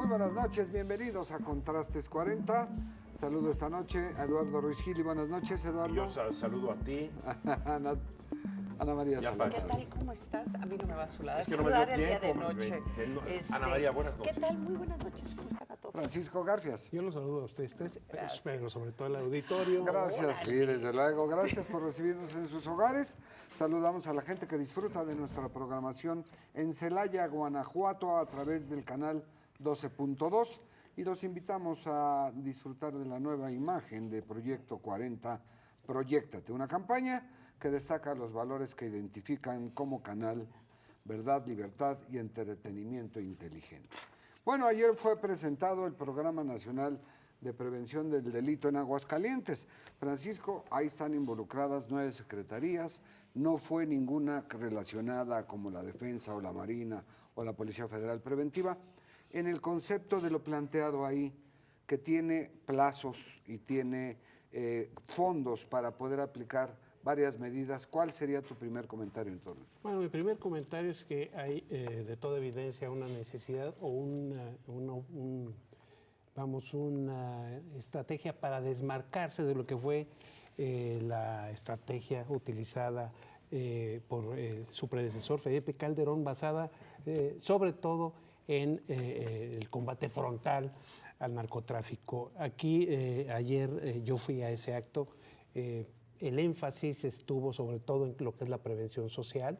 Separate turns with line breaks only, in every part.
Muy buenas noches, bienvenidos a Contrastes 40. Saludo esta noche a Eduardo Ruiz Gil y buenas noches, Eduardo.
Yo saludo a ti.
Ana María Salazar.
¿Qué tal? ¿Cómo estás? A mí no me va a saludar.
Es que no me dio
Saludar el día de
tiempo.
noche.
Ana María, buenas noches.
¿Qué tal? Muy buenas noches. ¿Cómo están a todos?
Francisco Garfias.
Yo los saludo a ustedes tres, pero sobre todo al auditorio.
Gracias, sí, desde luego. Gracias por recibirnos en sus hogares. Saludamos a la gente que disfruta de nuestra programación en Celaya, Guanajuato, a través del canal 12.2 y los invitamos a disfrutar de la nueva imagen de Proyecto 40, Proyéctate, una campaña que destaca los valores que identifican como canal verdad, libertad y entretenimiento inteligente. Bueno, ayer fue presentado el Programa Nacional de Prevención del Delito en Aguascalientes. Francisco, ahí están involucradas 9 secretarías, no fue ninguna relacionada como la Defensa o la Marina o la Policía Federal Preventiva. En el concepto de lo planteado ahí, que tiene plazos y tiene fondos para poder aplicar varias medidas, ¿cuál sería tu primer comentario en torno?
Bueno, mi primer comentario es que hay de toda evidencia una necesidad o una estrategia para desmarcarse de lo que fue la estrategia utilizada por su predecesor Felipe Calderón, basada sobre todo en el combate frontal al narcotráfico. Aquí ayer yo fui a ese acto. El énfasis estuvo sobre todo en lo que es la prevención social.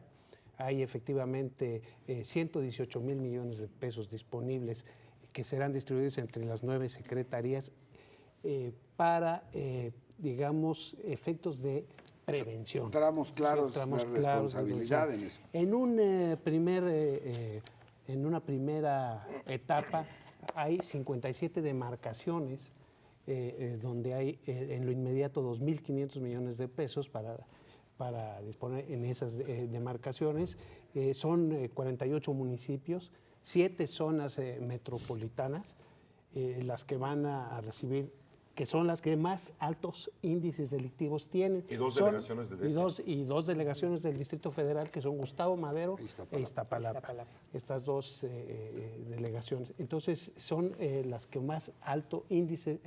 Hay efectivamente 118 mil millones de pesos disponibles que serán distribuidos entre las 9 secretarías para, digamos, efectos de prevención.
Tramos claros de responsabilidad en eso.
En una primera etapa hay 57 demarcaciones donde hay en lo inmediato 2.500 millones de pesos para disponer en esas demarcaciones. Son 48 municipios, 7 zonas metropolitanas, las que van a recibir, que son las que más altos índices delictivos tienen.
Y dos delegaciones del DF.
Y dos delegaciones del Distrito Federal, que son Gustavo Madero e Iztapalapa. Estas dos delegaciones. Entonces, son las que más altos índices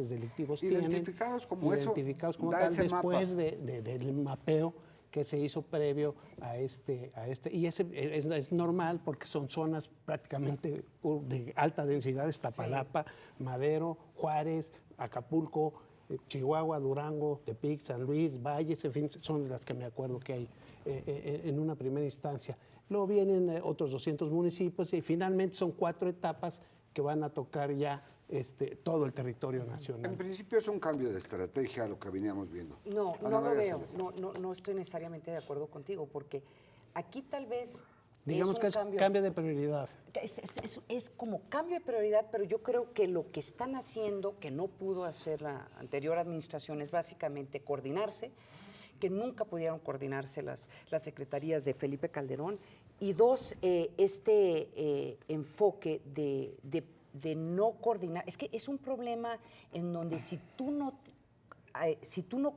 delictivos
identificados
tienen.
Como
identificados como
da
tal,
ese
después
mapa.
del mapeo que se hizo previo a este. Y ese es normal porque son zonas prácticamente de alta densidad: Iztapalapa, Madero, Juárez, Acapulco, Chihuahua, Durango, Tepic, San Luis, Valles, en fin, son las que me acuerdo que hay en una primera instancia. Luego vienen otros 200 municipios y finalmente son 4 etapas que van a tocar ya todo el territorio nacional.
En principio es un cambio de estrategia a lo que veníamos viendo.
No lo veo. No estoy necesariamente de acuerdo contigo, porque aquí tal vez
digamos que es cambio de prioridad.
Es como cambio de prioridad, pero yo creo que lo que están haciendo, que no pudo hacer la anterior administración, es básicamente coordinarse, que nunca pudieron coordinarse las secretarías de Felipe Calderón, y dos, enfoque de no coordinar. Es que es un problema en donde si tú no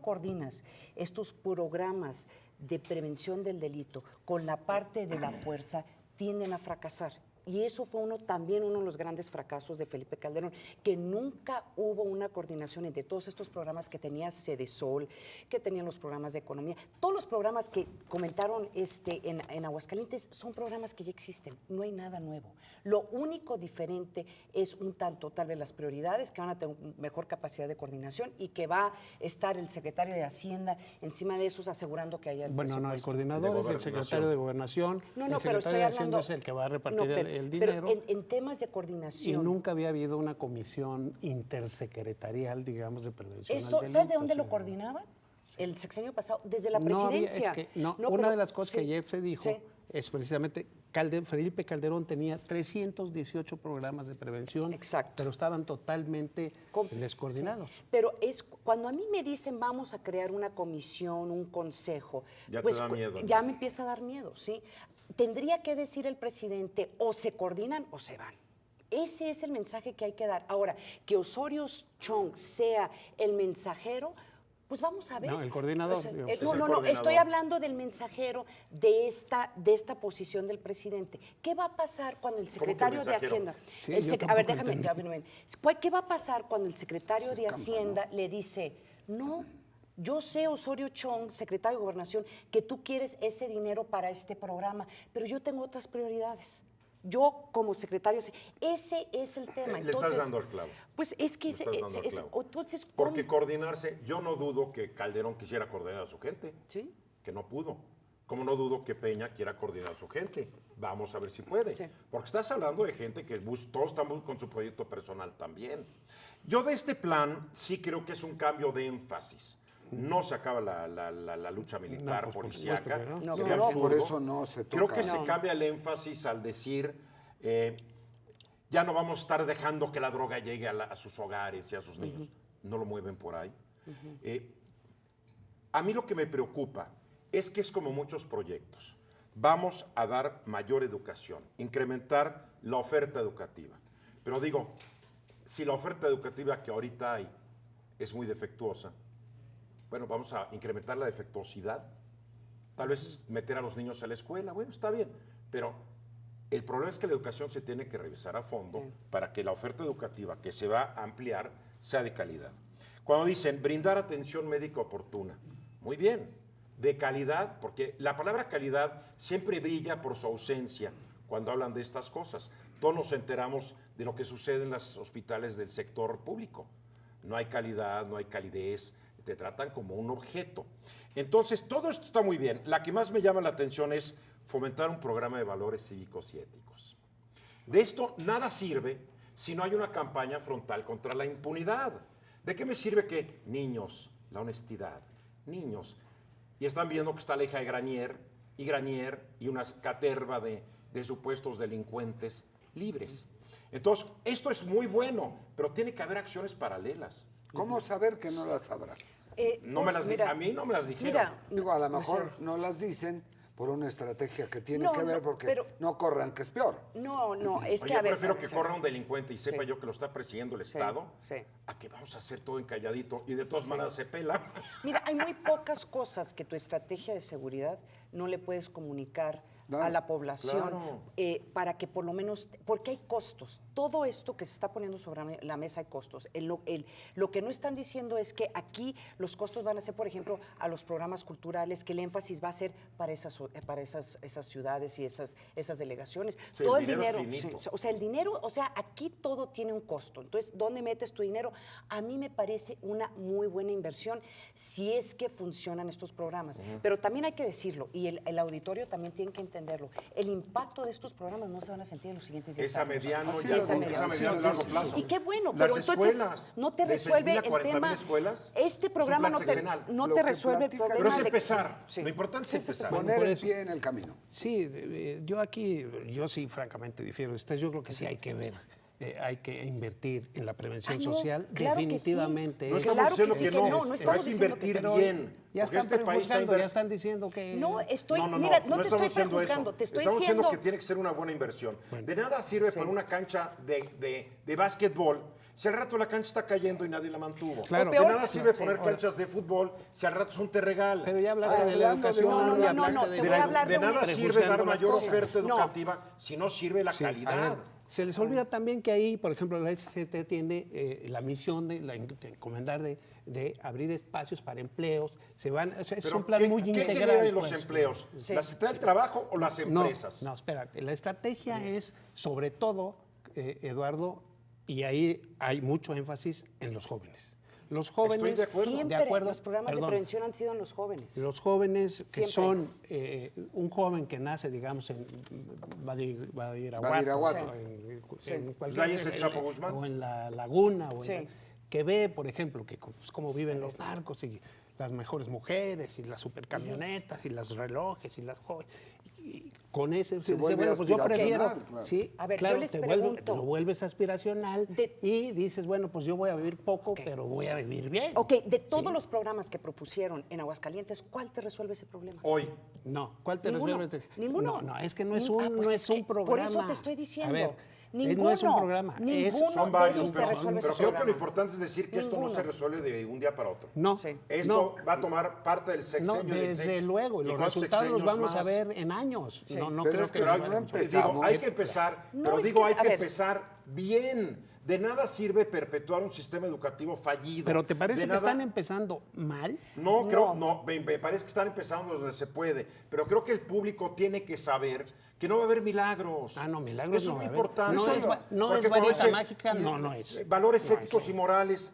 coordinas estos programas de prevención del delito con la parte de la fuerza, tienden a fracasar. Y eso fue también uno de los grandes fracasos de Felipe Calderón, que nunca hubo una coordinación entre todos estos programas que tenía Sedesol, que tenían los programas de economía. Todos los programas que comentaron en Aguascalientes son programas que ya existen, no hay nada nuevo. Lo único diferente es un tanto, tal vez, las prioridades, que van a tener mejor capacidad de coordinación y que va a estar el secretario de Hacienda encima de esos asegurando que haya el
Bueno, no, el
presupuesto.
coordinador es el secretario de Gobernación,
No,
el
pero
secretario de Hacienda es el que va a repartir el dinero.
Pero en temas de coordinación.
Y nunca había habido una comisión intersecretarial, digamos, de prevención al delito.
¿Sabes de dónde lo coordinaban? El sexenio pasado, desde la presidencia.
Una de las cosas que ayer se dijo es precisamente Felipe Calderón tenía 318 programas de prevención, pero estaban totalmente descoordinados.
Sí. Pero cuando a mí me dicen vamos a crear una comisión, un consejo,
ya
pues
te da miedo,
ya me empieza a dar miedo, ¿sí? Tendría que decir el presidente, o se coordinan o se van. Ese es el mensaje que hay que dar. Ahora, que Osorio Chong sea el mensajero, Pues vamos a ver.
No, el coordinador, digamos.
Es el
no,
coordinador.
estoy hablando del mensajero de esta posición del presidente. ¿Qué va a pasar cuando el secretario de
mensajero?
Hacienda...
Sí,
el
yo
a ver,
tampoco
déjame. ¿Qué va a pasar cuando el secretario de Hacienda le dice, no, yo sé, Osorio Chong, secretario de Gobernación, que tú quieres ese dinero para este programa, pero yo tengo otras prioridades? Yo, como secretario, ese es el tema.
Le estás dando el clavo.
Pues es que
Le estás dando el clavo.
entonces, ¿cómo?
Porque coordinarse, yo no dudo que Calderón quisiera coordinar a su gente,
¿Sí?
que no pudo. Como no dudo que Peña quiera coordinar a su gente. Vamos a ver si puede.
Sí.
Porque estás hablando de gente que todos están con su proyecto personal también. Yo de este plan sí creo que es un cambio de énfasis. No se acaba la lucha militar,
No, pues, por
policíaca.
supuesto que
no.
Sería
No,
absurdo.
por eso no se
Creo
toca.
que se
No.
cambia el énfasis al decir, ya no vamos a estar dejando que la droga llegue a sus hogares y a sus niños. No lo mueven por ahí. A mí lo que me preocupa es que es como muchos proyectos. Vamos a dar mayor educación, incrementar la oferta educativa. Pero digo, si la oferta educativa que ahorita hay es muy defectuosa, bueno, vamos a incrementar la defectuosidad. Tal vez meter a los niños a la escuela, bueno, está bien, pero el problema es que la educación se tiene que revisar a fondo para que la oferta educativa que se va a ampliar sea de calidad. Cuando dicen brindar atención médica oportuna, muy bien, de calidad, porque la palabra calidad siempre brilla por su ausencia cuando hablan de estas cosas. Todos nos enteramos de lo que sucede en los hospitales del sector público. No hay calidad, no hay calidez, te tratan como un objeto. Entonces, todo esto está muy bien. La que más me llama la atención es fomentar un programa de valores cívicos y éticos. De esto nada sirve si no hay una campaña frontal contra la impunidad. ¿De qué me sirve que niños, la honestidad, niños, y están viendo que está la hija de Granier y una caterva de supuestos delincuentes libres? Entonces, esto es muy bueno, pero tiene que haber acciones paralelas.
¿Cómo saber que no las habrá?
A mí no me las dijeron.
Mira,
Digo, a lo
no
mejor
sé.
no las dicen por una estrategia que tiene
No,
que ver
no,
porque
pero-
no corran, que es peor.
No, es
Oye,
que a
yo
ver.
prefiero
a
que
ver,
corra un delincuente y sepa
Sí.
yo que lo está persiguiendo el
Sí,
Estado,
sí.
a que vamos a hacer todo encalladito y de todas maneras se pela.
Mira, hay muy pocas cosas que tu estrategia de seguridad no le puedes comunicar
Claro,
a la población
claro.
para que por lo menos, porque hay costos. Todo esto que se está poniendo sobre la mesa hay costos. Lo que no están diciendo es que aquí los costos van a ser, por ejemplo, a los programas culturales, que el énfasis va a ser para esas ciudades y esas delegaciones.
Sí,
Todo
el dinero es
sí,
finito.
o sea, el dinero, o sea, aquí todo tiene un costo. Entonces, ¿dónde metes tu dinero? A mí me parece una muy buena inversión si es que funcionan estos programas. Pero también hay que decirlo, y el auditorio también tiene que entenderlo. El impacto de estos programas no se van a sentir en los siguientes 10
Es a
años.
mediano
Así
y
lo
a
digo,
mediano
sí,
largo
sí, sí.
plazo.
Y qué bueno,
Las
pero entonces
escuelas,
no te
de
resuelve
6,000 a
el
40,000
tema.
escuelas,
Este
es un
programa
plan sexenal.
no
Lo
te
que
resuelve el
platican-
problema.
Pero es
de que-
empezar.
Sí.
Lo importante es empezar.
Poner
por
el
eso.
pie en el camino.
Sí, yo sí, francamente difiero. Yo creo que sí hay que ver, hay que invertir en la prevención
Ah, no,
social,
claro que sí.
definitivamente.
No
Es-
estamos
Claro que
diciendo
sí
que
que
no,
no, no
pero
estamos
hay que
diciendo que
invertir
no.
bien.
Ya
porque
están prejuzgando, ya están diciendo que...
No, estoy,
No,
mira, no te
estamos
estoy
diciendo
prejuzgando,
eso.
te estoy
Estamos
diciendo
diciendo que tiene que ser una buena inversión. De nada sirve para una cancha de básquetbol si al rato la cancha está cayendo y nadie la mantuvo.
Claro.
De
O peor-
nada sirve
Sí.
poner canchas de fútbol si al rato es un terregal.
Pero ya hablaste de la
Hablando de-
educación,
No, no,
ya
no,
hablaste
no,
de...
te voy a hablar
de
de
nada
una-
sirve dar
prejuzgando las
mayor
cosas.
oferta
No.
educativa si no sirve la
Sí, a
calidad.
ver, se les olvida también que ahí, por ejemplo, la SCT tiene la misión de encomendar de abrir espacios para empleos. Es
Pero
un plan
¿qué,
muy
¿qué
integral.
genera los
pues.
empleos?
Sí.
¿La Secretaría del Trabajo o las
No,
empresas?
no, espérate. La estrategia es, sobre todo, Eduardo, y ahí hay mucho énfasis en los jóvenes. Los jóvenes,
de acuerdo.
Siempre
de acuerdo,
los programas
perdón,
de prevención han sido en los jóvenes.
los jóvenes que
Siempre.
son un joven que nace, digamos, en Badiraguato,
Badiraguato.
o en
Pues
cualquier-
ahí es el Chapo Guzmán.
o en la Laguna,
Sí.
que ve, por ejemplo, que cómo viven los narcos y las mejores mujeres y las supercamionetas y los relojes y las joyas. Y con ese se dice,
vuelve
bueno, pues yo prefiero,
aspiracional, claro.
sí,
A ver,
claro,
yo les
te
pregunto.
lo vuelves aspiracional y dices, bueno, pues yo voy a vivir poco,
Ok.
pero voy a vivir bien.
Ok, de todos los programas que propusieron en Aguascalientes, ¿cuál te resuelve ese problema?
Hoy.
No, ¿cuál te
Ninguno.
resuelve?
Ninguno.
No, es que no es
Ah,
un,
pues
no es un
por
programa.
eso te estoy diciendo.
A ver,
Ninguno.
No es un programa.
Ninguno
Son
de
varios,
esos te
pero,
resuelve ese
pero creo que lo
programa.
importante es decir que esto no
Ninguno.
se resuelve de un día para otro.
No,
Sí.
Esto
no.
va a tomar parte del sexenio.
No,
del
desde
sexenio.
luego, y
¿Y
los
cuántos
resultados los
sexenios
vamos a
más?
ver en años.
Sí.
No
Pero
creo
es
que
que
se
si
vaya
no
mucho.
empezamos-
Digo, hay que empezar,
No,
pero
es
digo,
que,
hay
a
que
ver.
empezar bien. De nada sirve perpetuar un sistema educativo fallido.
Pero ¿te parece
De
que
nada-
están empezando mal?
No, creo,
No.
no, me parece que están empezando donde se puede, pero creo que el público tiene que saber que no va a haber milagros.
Ah, no, milagros
Eso
no
es
va a haber.
importante.
No es no
Porque
es
como
varita
dice,
mágica, no es.
Valores
No,
éticos
eso
y morales.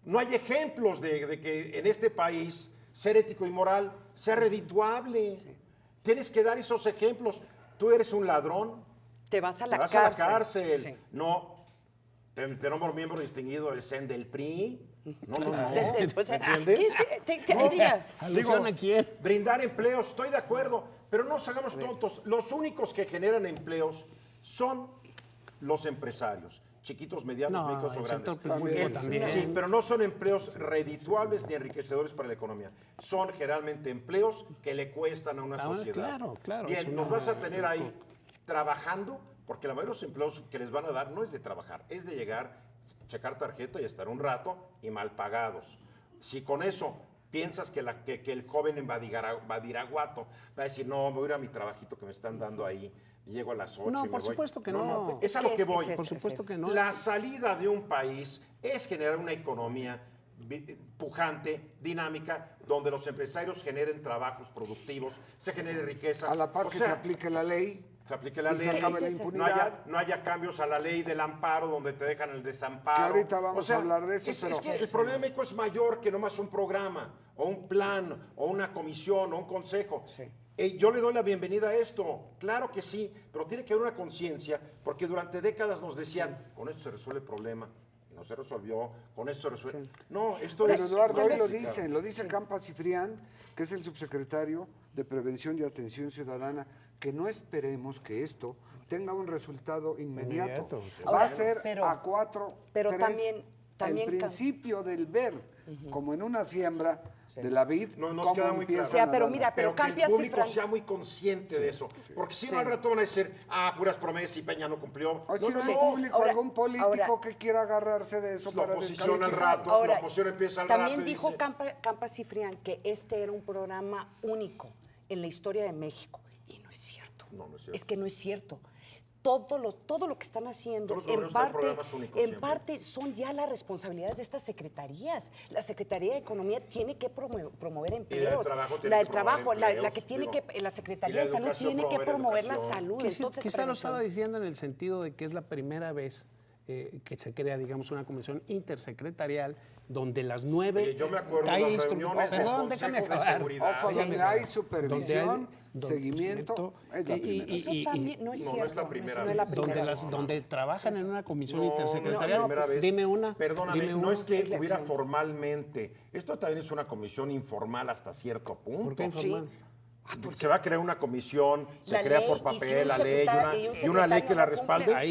No hay ejemplos de que en este país ser ético y moral sea redituable. Tienes que dar esos ejemplos. Tú eres un ladrón,
Te vas a
te
la
vas
cárcel.
a la cárcel.
Sí.
No, te nombro miembro distinguido del CEN del PRI. No, no, no.
Entonces,
¿Entiendes?
Te diría,
¿Alusión a quién?
Brindar empleos, estoy de acuerdo, pero no nos hagamos tontos. Los únicos que generan empleos son los empresarios, chiquitos, medianos,
No,
micros o
el
grandes.
sector público también.
Sí, pero no son empleos redituables ni enriquecedores para la economía. Son generalmente empleos que le cuestan a una
Ah,
sociedad.
claro, claro,
Bien,
es
nos
una-
vas a tener ahí trabajando, porque la mayoría de los empleos que les van a dar no es de trabajar, es de llegar, checar tarjeta y estar un rato y mal pagados. Si con eso piensas que el joven en Badiraguato va a decir, no, me voy a ir a mi trabajito que me están dando ahí, llego a las 8
No,
y me
por
voy.
supuesto que no.
Es a lo
¿Qué
que
es?
voy.
¿Qué es?
Por supuesto que no.
La salida de un país es generar una economía pujante, dinámica, donde los empresarios generen trabajos productivos, se genere riqueza.
A la par
O
que
sea,
se aplique la ley.
se aplique la
y
ley,
se acabe la
Sí, sí, sí.
impunidad.
no haya cambios a la ley del amparo donde te dejan el desamparo.
Que ahorita vamos a hablar de eso,
es,
pero-
es que el problema de México es mayor que nomás un programa, o un plan, o una comisión, o un consejo. Yo le doy la bienvenida a esto, claro que sí, pero tiene que haber una conciencia, porque durante décadas nos decían, con esto se resuelve el problema, y no se resolvió, con esto se resuelve. No, esto
Pero
es...
Eduardo, hoy lo
complicado.
dice Campa Cifrián, que es el subsecretario de Prevención y Atención Ciudadana, que no esperemos que esto tenga un resultado inmediato.
Inmediato.
Va
Ahora,
a ser
pero-
a 4,
pero
3,
también
el principio del ver, como en una siembra de la vid,
No, nos
cómo
queda muy
empiezan
claro.
a
pero
dar
mira,
las-
pero
que el
Campia
público
Cifrán-
sea muy consciente de eso. Porque si
Sí.
no, al rato van a decir, puras promesas y Peña no cumplió.
O si no hay
no.
público,
Ahora-
algún político
ahora-
que quiera agarrarse de eso
La
para
oposición al
descalificar.
rato, la oposición empieza al rato
también
y
dijo
dice-
Campa Cifrián que este era un programa único en la historia de México. Y no es cierto.
No, no es cierto.
Es que no es cierto. Todo lo que están haciendo,
Todos los gobiernos traen programas únicos
en
siempre.
parte son ya las responsabilidades de estas secretarías. La Secretaría de Economía tiene que promover empleos.
Trabajo tiene
La
que
del
promover
trabajo, la
empleos,
que tiene
digo.
que, la
Y
Secretaría
la
de Salud
educación,
tiene que promover la
educación.
salud. Entonces,
Quizá lo
prevención.
estaba diciendo en el sentido de que es la primera vez que se crea, digamos, una comisión intersecretarial donde las 9...
Oye, yo me acuerdo de
hay
las
instru-
reuniones del
Perdón,
Consejo
déjame
de
acabar.
Seguridad.
Ojo,
Sí,
donde hay supervisión,
donde-
seguimiento, es la primera.
Eso también no es
no, no
cierto.
es la primera
no es la
vez.
primera
donde,
vez.
donde trabajan en una comisión
No,
intersecretarial.
no, primera vez.
Dime una.
Perdóname,
dime
no
una.
es que
Es la
hubiera
acción.
formalmente. Esto también es una comisión informal hasta cierto punto.
¿Por qué informal?
Se va a crear una comisión, se
La
crea
ley,
por
y si
papel
un
la ley
secretario-
y una ley que la
no cumple,
respalde.
Ahí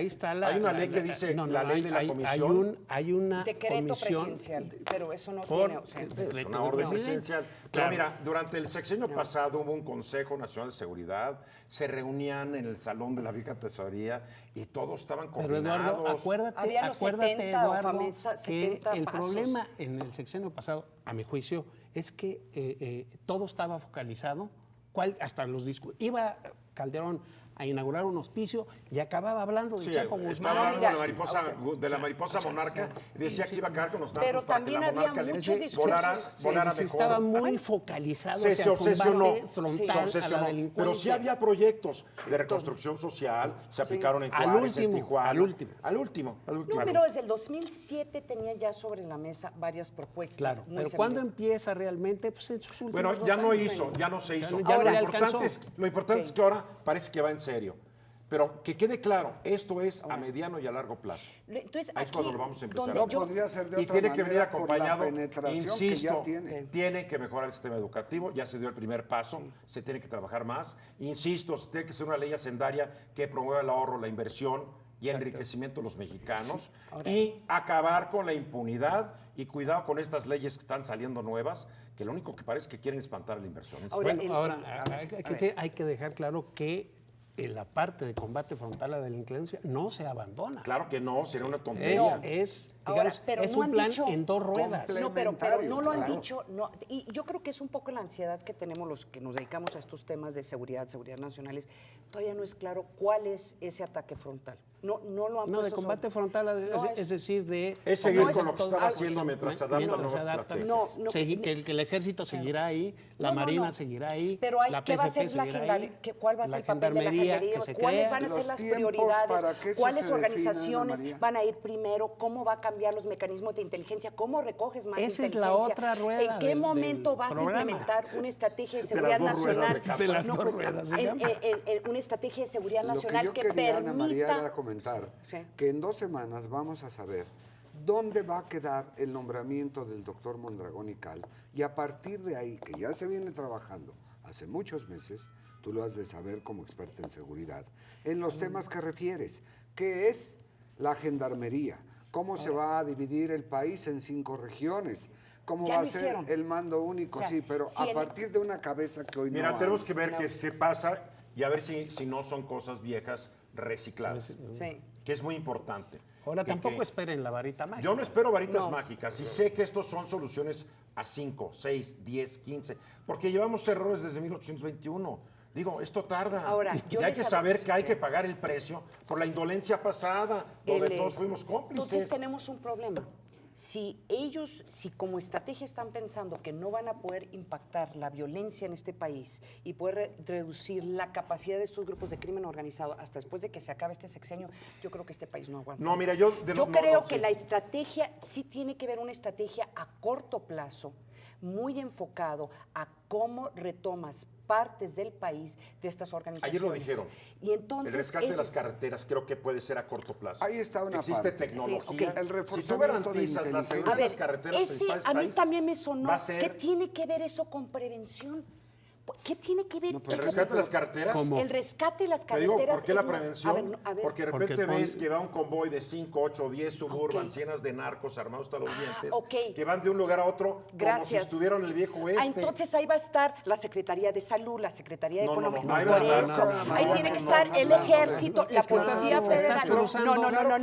está la...
Hay una ley que dice la ley de la comisión.
Hay una
Decreto
comisión...
presidencial, pero eso no
por-
tiene... o sea,
Es
decreto
una
del
orden
presidente.
presidencial. Pero
Claro.
mira, durante el sexenio pasado hubo un Consejo Nacional de Seguridad, se reunían en el Salón de la Vieja Tesorería y todos estaban
Pero Eduardo,
coordinados.
Había los
acuérdate
70 o
Eduardo,
famosas
que
70
el
pasos.
problema en el sexenio pasado, a mi juicio, es que todo estaba focalizado, hasta los discursos. Iba Calderón a inaugurar un hospicio y acababa hablando de
Sí,
Chapo Guzmán.
estaba hablando
mira,
de la mariposa monarca y decía que iba a acabar con los narcos
Pero
para que
también
la
había
monarca
muchos discursos.
volara
Sí,
mejor.
estaba muy focalizado
Se
hacia el
obsesionó,
combate
se
frontal a la
obsesionó.
delincuencia.
Pero sí había proyectos de reconstrucción social, se aplicaron en Juárez, en Tijuana.
al último.
Al último.
No, pero desde el 2007 tenía ya sobre la mesa varias propuestas.
Claro,
muy
pero ¿cuándo
serias.
empieza realmente? Pues en sus últimos
Bueno,
2
ya no
años,
hizo, ya no se hizo.
ya no
lo
le
importante,
alcanzó.
lo importante es que ahora parece que va en serio. Pero que quede claro, esto es a mediano y a largo plazo.
Entonces,
Ahí es
aquí,
cuando lo vamos a empezar.
donde
No
yo-
podría ser de
Y
otra
tiene que venir
manera por la
acompañado,
penetración que
insisto,
ya tiene.
tiene que mejorar el sistema educativo, ya se dio el primer paso, se tiene que trabajar más. Insisto, tiene que ser una ley hacendaria que promueva el ahorro, la inversión y el enriquecimiento de los mexicanos y acabar con la impunidad y cuidado con estas leyes que están saliendo nuevas, que lo único que parece es que quieren espantar la inversión.
Ahora,
Bueno,
el-
ahora hay que dejar claro que en la parte de combate frontal a la delincuencia no se abandona.
Claro que no, sería una tontería.
Ahora,
Digamos,
pero
es
no
un
han
plan
dicho-
en dos ruedas.
No, pero no lo han
Claro.
dicho. No, y yo creo que es un poco la ansiedad que tenemos los que nos dedicamos a estos temas de seguridad nacionales. Todavía no es claro cuál es ese ataque frontal. No lo han
No, de
puesto
combate
sobre-
frontal,
No
es decir, de...
Es seguir
No es
con lo que
todo-
están
ah,
haciendo mientras se adaptan
Mientras
nuevas
se adaptan.
estrategias.
No,
Que el ejército seguirá ahí, la
No,
marina
no.
seguirá ahí,
Pero
la
¿qué va a
PFP
ser la
seguirá ahí,
¿cuál va a ser
la
el papel de la gendarmería?
que se
¿Cuáles
crea.
van a ser
Los
las
tiempos
prioridades?
para que eso
¿Cuáles
se defina, Ana
organizaciones
María.
van a ir primero? ¿Cómo va a cambiar los mecanismos de inteligencia? ¿Cómo recoges más
Esa es
inteligencia?
la otra rueda
¿En qué
del
momento vas
programa.
a implementar una estrategia de
las
seguridad
dos ruedas
nacional?
de capa.
De las dos ruedas se llama.
Una estrategia de seguridad
Lo que
nacional
yo
que
quería, Ana María,
permita...
era comentar
Sí.
que en 2 semanas vamos a saber dónde va a quedar el nombramiento del doctor Mondragón y Cal, y a partir de ahí, que ya se viene trabajando hace muchos meses, tú lo has de saber como experta en seguridad, en los temas que refieres, que es la gendarmería, cómo se va a dividir el país en 5 regiones, cómo
Ya
va a
lo
ser
hicieron.
el mando único,
O sea,
sí, pero
si
a
en-
partir de una cabeza que hoy
Mira,
no
tenemos
hay.
que ver qué pasa y a ver si no son cosas viejas recicladas,
Sí.
que es muy importante.
Ahora,
Que-
tampoco
que-
esperen la varita mágica.
Yo no espero varitas
No.
mágicas y sé que estos son soluciones a 5, 6, 10, 15, porque llevamos errores desde 1821. Digo, esto tarda.
Ahora, yo
y hay
les
que
hab-
saber que hay que pagar el precio por la indolencia pasada, donde
El,
todos fuimos cómplices.
Entonces tenemos un problema. Si como estrategia están pensando que no van a poder impactar la violencia en este país y poder reducir la capacidad de estos grupos de crimen organizado hasta después de que se acabe este sexenio, yo creo que este país no aguanta.
No, mira,
más.
yo
Yo creo que
sí.
la estrategia sí tiene que ver una estrategia a corto plazo, muy enfocado a cómo retomas partes del país de estas organizaciones.
Ayer lo dijeron.
Y entonces
El rescate de
ese
las
es-
carreteras creo que puede ser a corto plazo.
Ahí está una
Existe
parte.
tecnología.
Sí, ok.
El
Si tú
reforzamiento
garantizas
de
la
inteligencia.
seguridad
A
de
ver,
las carreteras principales
a mí
país,
también me sonó.
va a ser
¿Qué tiene que ver eso con prevención? ¿Qué tiene que ver
No, pero
el
ese-
rescate de las carreteras.
¿Cómo?
El rescate de las
Te digo,
carreteras.
¿por qué la
es más-
prevención?
a ver, no, a ver.
Porque de
Porque
repente
pon-
ves que va un convoy de 5, 8, 10 suburban,
Ok.
llenas de narcos armados hasta los dientes,
ok.
que van de un lugar a otro como si
Gracias.
estuvieran en el viejo oeste.
Entonces ahí va a estar la Secretaría de Salud, la Secretaría de
No, no,
Economía.
no, ahí va a
Por
estar,
eso,
no,
ahí
no,
tiene
no,
que
no,
estar
no,
el
no, no,
Ejército,
no,
la
es que estás-
Policía
estás
Federal.
cruzando-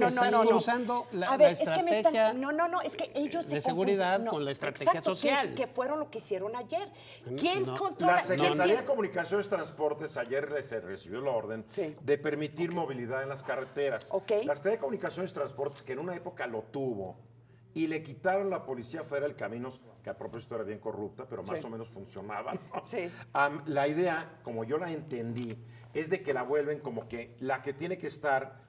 estás cruzando la
A ver, es que me
estrategia
están. No, es que ellos se
de seguridad
confunden.
con la estrategia
exacto,
social.
Que fueron lo que hicieron ayer. ¿Quién
No.
controla?
La
¿Quién
Secretaría
tiene-
de Comunicaciones y Transportes ayer se recibió la orden
Sí.
de permitir movilidad en las carreteras.
Ok.
La Secretaría de Comunicaciones y Transportes, que en una época lo tuvo, y le quitaron la Policía Federal Caminos, que a propósito era bien corrupta, pero más
Sí.
o menos funcionaba, ¿no?
Sí.
La idea, como yo la entendí, es de que la vuelven como que la que tiene que estar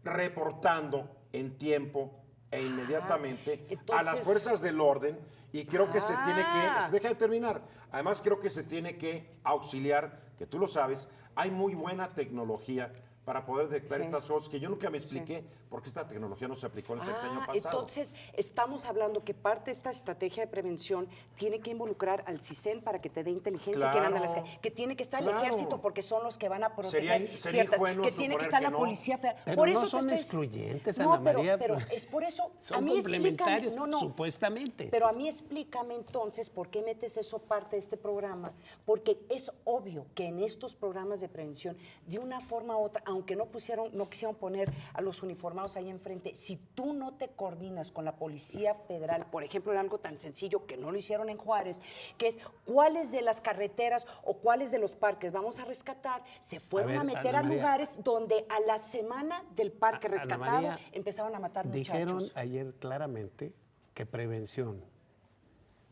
reportando en tiempo e inmediatamente a las
entonces-
fuerzas del orden, y creo que se tiene
Ah.
que, deja de terminar, además creo que se tiene que auxiliar, que tú lo sabes, hay muy buena tecnología para poder detectar
Sí.
estas cosas que yo nunca me expliqué por qué esta tecnología no se aplicó en el sexenio pasado.
Entonces estamos hablando que parte de esta estrategia de prevención tiene que involucrar al CISEN para que te dé inteligencia,
Claro.
que tiene que estar
Claro.
el ejército porque son los que van a proteger
Sería
que
ingenuo
tiene que
suponer
estar
que
la
no.
policía federal.
Pero
por
no
eso te
son
estoy-
excluyentes,
No,
Ana María,
pero
pues,
es por eso.
son
a mí explícame,
complementarios,
no,
supuestamente.
Pero a mí explícame entonces por qué metes eso parte de este programa, porque es obvio que en estos programas de prevención, de una forma u otra, aunque no quisieron poner a los uniformados ahí enfrente, si tú no te coordinas con la Policía Federal, por ejemplo, en algo tan sencillo que no lo hicieron en Juárez, que es cuáles de las carreteras o cuáles de los parques vamos a rescatar, se fueron a,
ver,
meter
Ana
a
María.
lugares donde a la semana del parque
Ana
rescatado
María,
empezaron a matar
Dijeron
muchachos.
ayer claramente que prevención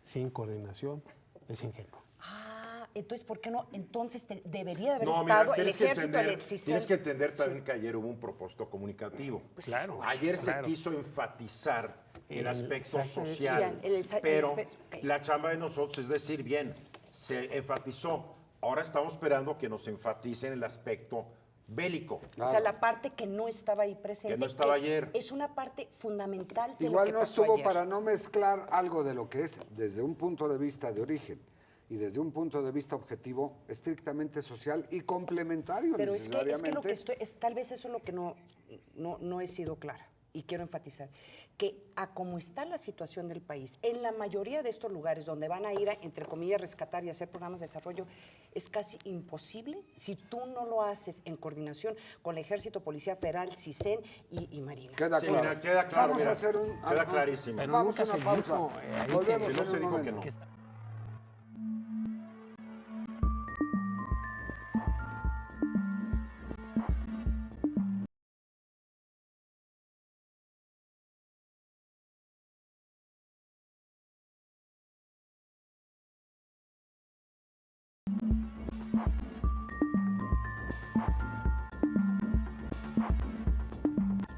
sin coordinación es ingenuo.
Entonces, ¿por qué no? Entonces debería de haber
No, mira,
estado el
tienes que
ejército, el
entender,
CISEN.
tienes que entender también que ayer hubo un propósito comunicativo.
Claro,
Ayer
claro.
se quiso enfatizar el
El-
aspecto
exacto,
social,
el
pero
ok.
la chamba de nosotros es decir, bien, se enfatizó, ahora estamos esperando que nos enfaticen el aspecto bélico.
O sea, la parte que no estaba ahí presente.
Que no estaba ayer.
Es una parte fundamental de lo
Igual
que
no
pasó
estuvo
ayer.
para no mezclar algo de lo que es desde un punto de vista de origen y desde un punto de vista objetivo estrictamente social y complementario
Pero es que
necesariamente.
lo que tal vez eso es lo que no he sido clara. y quiero enfatizar, que a como está la situación del país, en la mayoría de estos lugares donde van a ir a, entre comillas, rescatar y hacer programas de desarrollo, es casi imposible si tú no lo haces en coordinación con el Ejército, Policía Federal, CISEN y Marina.
Queda
Sí,
claro.
mira, queda claro,
Vamos
mira,
a hacer
queda clarísimo.
Pero
Vamos
nunca
a una
se
pausa.
dijo, ahí
Volvemos
que no
en
se
un
dijo que
momento.
no.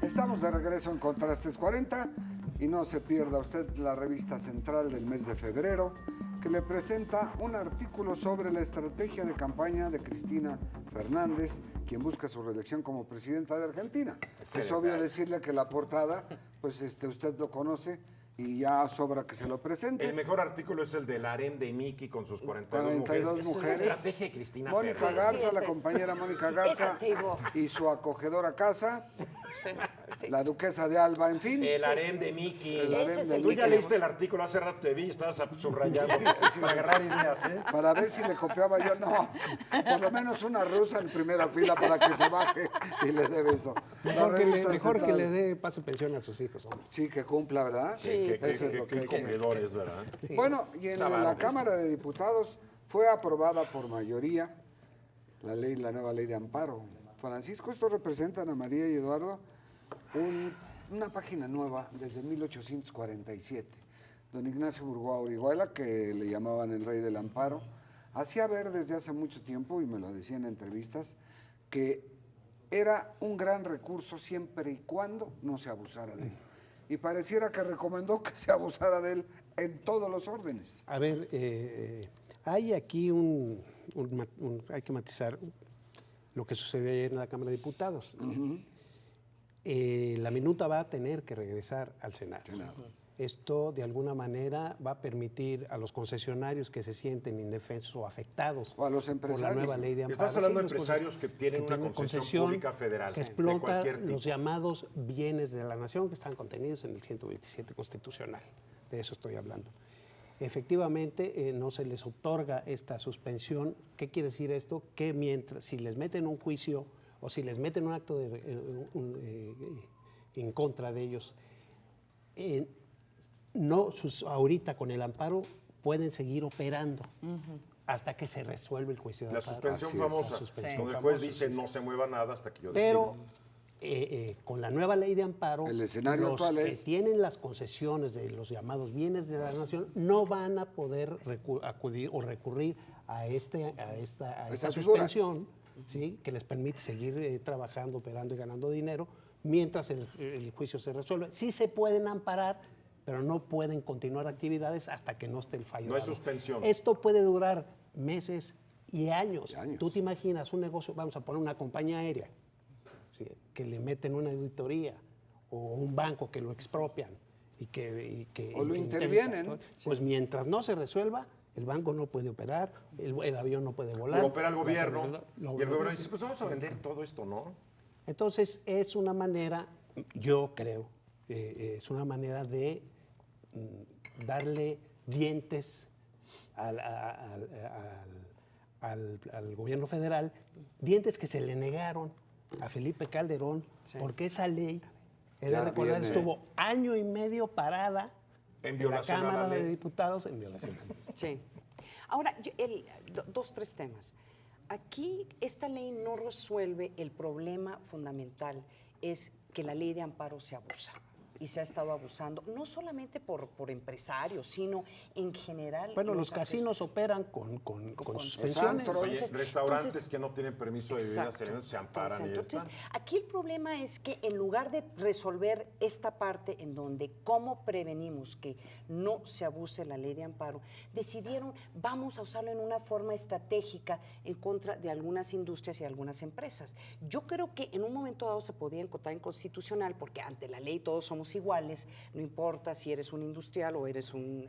Estamos de regreso en Contrastes 40 y no se pierda usted la revista central del mes de febrero que le presenta un artículo sobre la estrategia de campaña de Cristina Fernández, quien busca su reelección como presidenta de Argentina. Es obvio decirle que la portada, pues usted lo conoce y ya sobra que se lo presente.
El mejor artículo es el del harén de Miki con sus 42
42
mujeres.
mujeres.
Es la estrategia de Cristina
Mónica
Fernández.
Garza,
Sí,
la
ese es.
compañera Mónica Garza
Esa te digo.
y su acogedora casa,
Sí, sí.
la duquesa de Alba, en fin.
El harén de Miki.
Ese es el
Tú
que
ya
queremos.
leíste el artículo, hace rato te vi, estabas subrayando para agarrar ideas, ¿eh?
Para ver si le copiaba yo, no, por lo menos una rusa en primera fila para que se baje y le dé beso. La revista
Mejor que
central.
le dé pase pensión a sus hijos, hombre.
Sí, que cumpla, ¿verdad?
Qué
Eso es lo que hay que
cumplidores, ¿verdad?
Bueno, y en
Sábado,
la
¿eh?
Cámara de Diputados fue aprobada por mayoría la nueva ley de amparo. Francisco, esto representa, Ana María y Eduardo, una página nueva desde 1847. Don Ignacio Burgoa Orihuela, que le llamaban el rey del amparo, hacía ver desde hace mucho tiempo, y me lo decía en entrevistas, que era un gran recurso siempre y cuando no se abusara de él. Y pareciera que recomendó que se abusara de él en todos los órdenes.
A ver, hay aquí hay que matizar lo que sucedió ayer en la Cámara de Diputados. La minuta va a tener que regresar al Senado. Esto, de alguna manera, va a permitir a los concesionarios que se sienten indefensos o afectados
O a los
por la
empresarios.
nueva ley de amparo.
Estás hablando de
los
empresarios que tienen una concesión pública federal,
que
de
explota
cualquier tipo.
los llamados bienes de la nación que están contenidos en el 127 constitucional. De eso estoy hablando. Efectivamente, no se les otorga esta suspensión. ¿Qué quiere decir esto? Que mientras, si les meten un juicio o si les meten un acto en contra de ellos, ahorita con el amparo pueden seguir operando hasta que se resuelve el juicio de
La
amparo.
suspensión
Así es.
famosa,
La suspensión
donde el juez
famosa,
dice
sí,
no se mueva nada hasta que yo
Pero
decida.
con la nueva ley de amparo,
El escenario
los
actual
que
es-
tienen las concesiones de los llamados bienes de la nación no van a poder acudir o recurrir a esta
Esa figura.
suspensión, ¿sí? Que les permite seguir trabajando, operando y ganando dinero mientras el juicio se resuelve. Sí se pueden amparar, pero no pueden continuar actividades hasta que no esté el fallo.
No hay
dado.
suspensión.
Esto puede durar meses y años.
Y años.
Tú te imaginas un negocio, vamos a poner una compañía aérea, ¿sí? Que le meten una auditoría o un banco que lo expropian y que
O lo
intenta,
intervienen.
pues mientras no se resuelva, el banco no puede operar, el avión no puede volar.
Lo opera el gobierno
Lo-
y el gobierno dice, pues vamos a vender todo esto, ¿no?
Entonces es una manera, yo creo, es una manera de darle dientes al gobierno federal, dientes que se le negaron a Felipe Calderón, porque esa ley, he
Ya
de recordar,
viene.
estuvo año y medio parada
En
en la
violación a la
Cámara de
ley.
Diputados en violación.
Sí. Ahora, dos, tres temas. Aquí esta ley no resuelve el problema fundamental, es que la ley de amparo se abusa y se ha estado abusando, no solamente por empresarios, sino en general.
Bueno, los casinos operan con suspensiones.
Exacto.
Oye,
Entonces-
restaurantes
entonces-
que no tienen permiso de bebidas
Exacto.
alimentos se amparan y ya
Entonces,
están.
aquí el problema es que en lugar de resolver esta parte en donde cómo prevenimos que no se abuse la ley de amparo, decidieron vamos a usarlo en una forma estratégica en contra de algunas industrias y algunas empresas. Yo creo que en un momento dado se podía encontrar inconstitucional porque ante la ley todos somos todos iguales, no importa si eres un industrial o eres un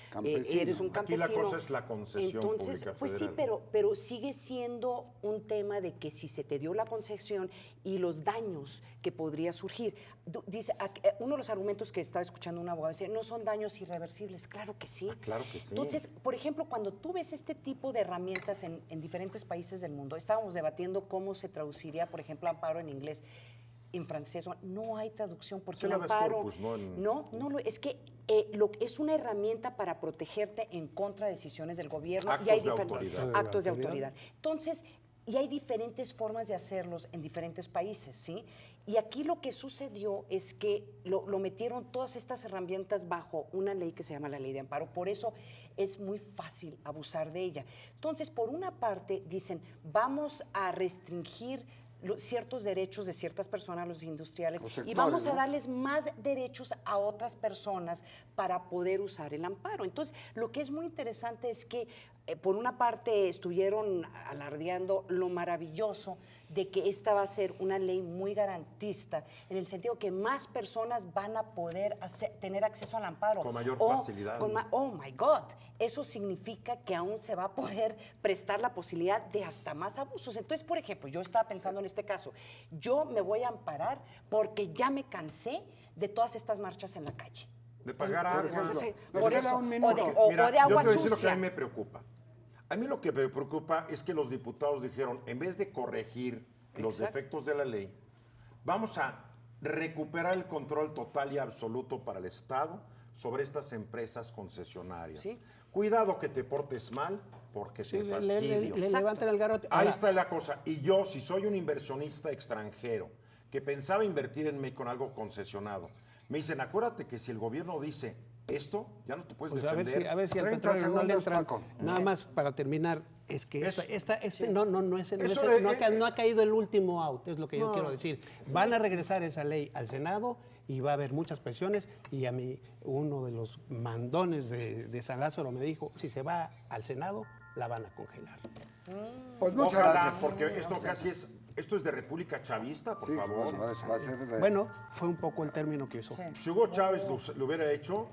Campesino.
Aquí la
campesino.
cosa es la concesión pública
pues sí,
federal.
pero sigue siendo un tema de que si se te dio la concesión y los daños que podría surgir. Dice, uno de los argumentos que estaba escuchando un abogado decía, no son daños irreversibles. Claro que sí.
Claro que sí.
Entonces, por ejemplo, cuando tú ves este tipo de herramientas en diferentes países del mundo, estábamos debatiendo cómo se traduciría, por ejemplo, amparo en inglés, en francés, no hay traducción porque
Sí,
el
el habeas
amparo
corpus, ¿no?
es que es una herramienta para protegerte en contra de decisiones del gobierno.
Actos
y hay
de
diferentes
autoridad.
actos de autoridad. Entonces, y hay diferentes formas de hacerlos en diferentes países, ¿sí? Y aquí lo que sucedió es que lo metieron todas estas herramientas bajo una ley que se llama la Ley de Amparo. Por eso es muy fácil abusar de ella. Entonces, por una parte, dicen, vamos a restringir ciertos derechos de ciertas personas, los industriales,
Los sectores,
y vamos a
¿no?
darles más derechos a otras personas para poder usar el amparo. Entonces, lo que es muy interesante es que, por una parte, estuvieron alardeando lo maravilloso de que esta va a ser una ley muy garantista, en el sentido que más personas van a poder tener acceso al amparo.
Con mayor facilidad.
Oh my God, eso significa que aún se va a poder prestar la posibilidad de hasta más abusos. Entonces, por ejemplo, yo estaba pensando en este caso, yo me voy a amparar porque ya me cansé de todas estas marchas en la calle.
De pagar
Por
agua.
ejemplo,
Sí,
nos
por
queda
eso,
un
o
minuto.
de
Mira,
agua
yo te voy a decir lo que
sucia.
a mí me preocupa. A mí lo que me preocupa es que los diputados dijeron, en vez de corregir los
Exacto.
defectos de la ley, vamos a recuperar el control total y absoluto para el Estado sobre estas empresas concesionarias.
Sí.
Cuidado que te portes mal porque
Sí,
te
le
fastidio.
levantan el garrote.
Ahí
Ahora,
está la cosa. Y yo, si soy un inversionista extranjero que pensaba invertir en México en algo concesionado, me dicen, acuérdate que si el gobierno dice esto, ya no te puedes
pues
defender.
a ver si al
30
petróleo no le
segundos,
entran.
Paco.
Nada más para terminar, es que no ha caído el último out, es lo que yo quiero decir. Van a regresar esa ley al Senado y va a haber muchas presiones. Y a mí, uno de los mandones de San Lázaro me dijo, si se va al Senado, la van a congelar.
Pues muchas
Ojalá,
gracias.
porque esto es de República Chavista, por
Sí,
favor.
pues, va a ser
Bueno, fue un poco el término que usó.
Sí.
Si Hugo Chávez lo hubiera hecho,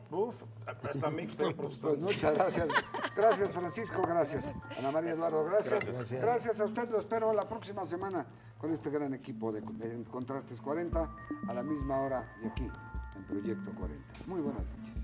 hasta México estaría
Pues
protestando.
muchas gracias. Gracias, Francisco, gracias. Ana María Eduardo, gracias.
Gracias.
Gracias a usted, lo espero la próxima semana con este gran equipo de Contrastes 40 a la misma hora y aquí en Proyecto 40. Muy buenas noches.